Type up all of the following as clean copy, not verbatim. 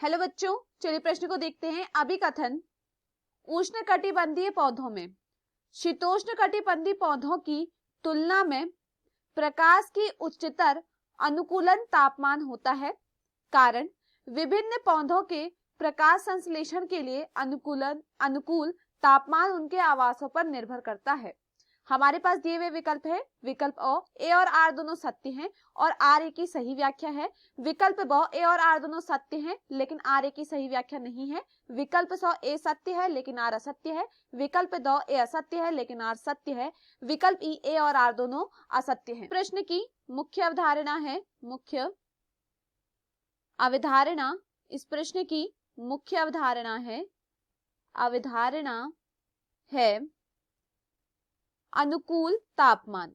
Hello बच्चों, चलिए प्रश्न को देखते हैं। अभिकथन उष्णकटिबंधीय पौधों में शीतोष्णकटिबंधीय पौधों की तुलना में प्रकाश की उच्चतर अनुकूलन तापमान होता है। कारण विभिन्न पौधों के प्रकाश संश्लेषण के लिए अनुकूल तापमान उनके आवासों पर निर्भर करता है। हमारे पास दिए हुए विकल्प है। विकल्प ए और आर दोनों सत्य हैं और आर ए की सही व्याख्या है। विकल्प ब ए और आर दोनों सत्य हैं लेकिन आर ए की सही व्याख्या नहीं है। विकल्प स ए सत्य है लेकिन आर असत्य है। विकल्प द ए असत्य है लेकिन आर सत्य है। विकल्प ई ए और आर दोनों असत्य हैं। प्रश्न की मुख्य अवधारणा है मुख्य अवधारणा इस प्रश्न की मुख्य अवधारणा है अनुकूल तापमान।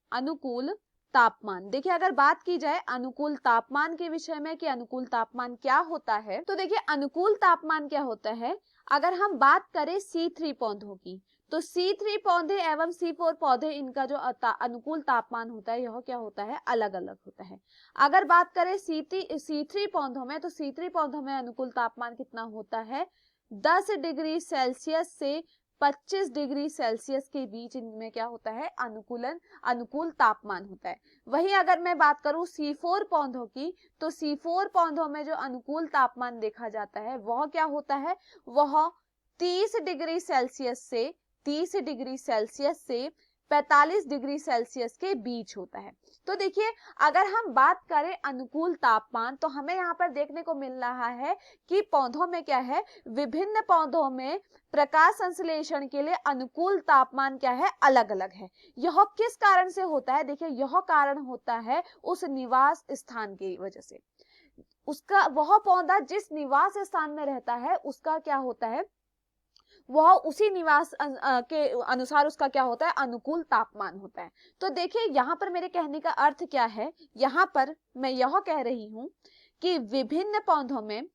अनुकूल तापमान देखिए, अगर बात की जाए अनुकूल तापमान के विषय में कि अनुकूल तापमान क्या होता है, तो देखिए अनुकूल तापमान क्या होता है। अगर हम बात करें C3 पौधों की, तो C3 पौधे एवं C4 पौधे, इनका जो अनुकूल तापमान होता है यह क्या होता है, अलग अलग होता है। अगर बात करें C3 पौधों में, तो C3 पौधों में अनुकूल तापमान कितना होता है, 10 डिग्री सेल्सियस से 25 डिग्री सेल्सियस के बीच इनमें क्या होता है, अनुकूल तापमान होता है। वहीं अगर मैं बात करूं C4 पौधों की, तो C4 पौधों में जो अनुकूल तापमान देखा जाता है वह क्या होता है, वह 30 डिग्री सेल्सियस से 45 डिग्री सेल्सियस के बीच होता है। तो देखिए, अगर हम बात करें अनुकूल तापमान, तो हमें यहाँ पर देखने को मिल रहा है कि पौधों में क्या है, विभिन्न पौधों में प्रकाश संश्लेषण के लिए अनुकूल तापमान क्या है, अलग अलग है। यह किस कारण से होता है, देखिए यह कारण होता है उस निवास स्थान की वजह से। उसका वह पौधा जिस निवास स्थान में रहता है उसका क्या होता है, वह उसी निवास के अनुसार उसका क्या होता है, अनुकूल तापमान होता है। तो देखिए यहाँ पर मेरे कहने का अर्थ क्या है, यहाँ पर मैं यह कह रही हूं कि विभिन्न पौधों में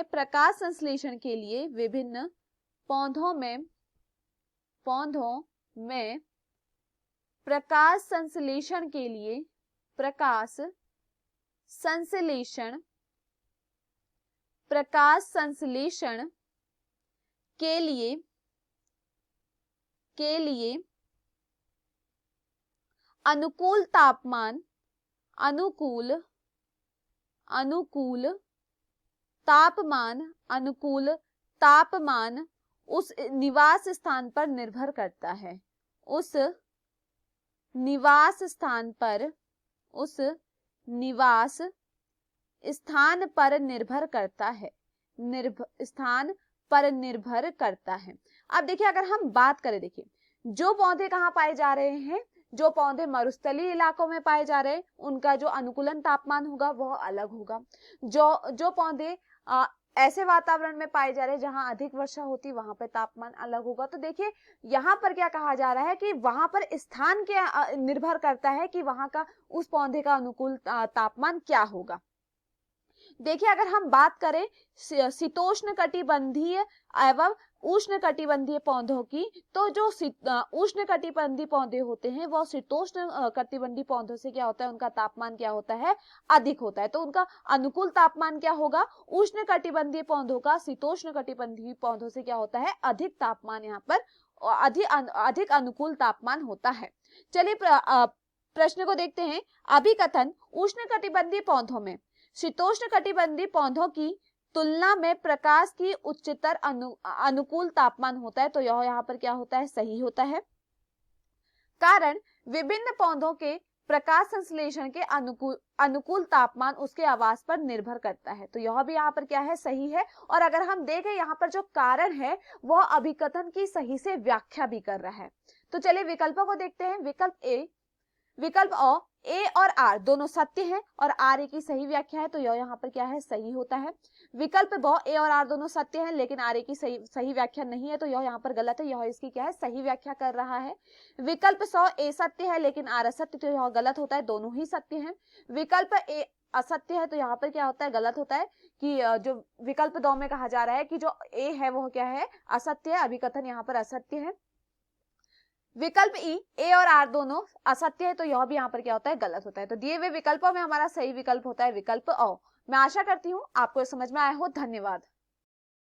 प्रकाश संश्लेषण के लिए विभिन्न पौधों में प्रकाश संश्लेषण के लिए अनुकूल तापमान उस निवास स्थान पर निर्भर करता है। उस निवास स्थान पर निर्भर करता है। अब देखिए, अगर हम बात करें, देखिए जो पौधे कहाँ पाए जा रहे हैं, जो पौधे मरुस्थलीय इलाकों में पाए जा रहे हैं उनका जो अनुकूलन तापमान होगा वह अलग होगा। जो पौधे ऐसे वातावरण में पाए जा रहे हैं जहां अधिक वर्षा होती, वहां पर तापमान अलग होगा। तो देखिए यहाँ पर क्या कहा जा रहा है कि वहां पर स्थान के निर्भर करता है कि वहां का उस पौधे का अनुकूल तापमान क्या होगा। देखिए, अगर हम बात करें शीतोष्णकटिबंधीय एवं उष्णकटिबंधीय पौधों की, तो जो उष्णकटिबंधीय पौधे होते हैं वह शीतोष्ण कटिबंधीय पौधों से क्या होता है, उनका तापमान क्या होता है, अधिक होता है। तो उनका अनुकूल तापमान क्या होगा, उष्णकटिबंधीय पौधों का शीतोष्णकटिबंधीय पौधों से क्या होता है, अधिक तापमान, यहाँ पर अधिक अनुकूल तापमान होता है। चलिए प्रश्न को देखते हैं। अभिकथन उष्णकटिबंधीय पौधों में शीतोष्णकटिबंधीय पौधों की तुलना में प्रकाश की उच्चतर अनुकूल तापमान होता है, तो यह यहाँ पर क्या होता है, सही होता है। कारण विभिन्न पौधों के प्रकाश संश्लेषण के अनुकूल तापमान उसके आवास पर निर्भर करता है, तो यह भी यहाँ पर क्या है, सही है। और अगर हम देखें यहाँ पर जो कारण है वह अभिकथन की सही से व्याख्या भी कर रहा है। तो चलिए विकल्पों को देखते हैं। विकल्प ए और आर दोनों सत्य हैं और आर ए की सही व्याख्या है, तो यह यहाँ पर क्या है, सही होता है। विकल्प ब ए और आर दोनों सत्य हैं लेकिन आर ए की सही व्याख्या नहीं है, तो यह यहाँ पर गलत है, यह इसकी क्या है, सही व्याख्या कर रहा है। विकल्प स ए सत्य है लेकिन आर असत्य, तो यह गलत होता है, दोनों ही सत्य हैं। विकल्प ए असत्य है, तो यहाँ पर क्या होता है, गलत होता है, कि जो विकल्प 2 में कहा जा रहा है कि जो ए है वो क्या है, असत्य है, अभिकथन यहाँ पर असत्य है। विकल्प ई, ए और आर दोनों असत्य है, तो यह भी यहाँ पर क्या होता है, गलत होता है। तो दिए हुए विकल्पों में हमारा सही विकल्प होता है विकल्प अ। मैं आशा करती हूँ आपको समझ में आया हो। धन्यवाद।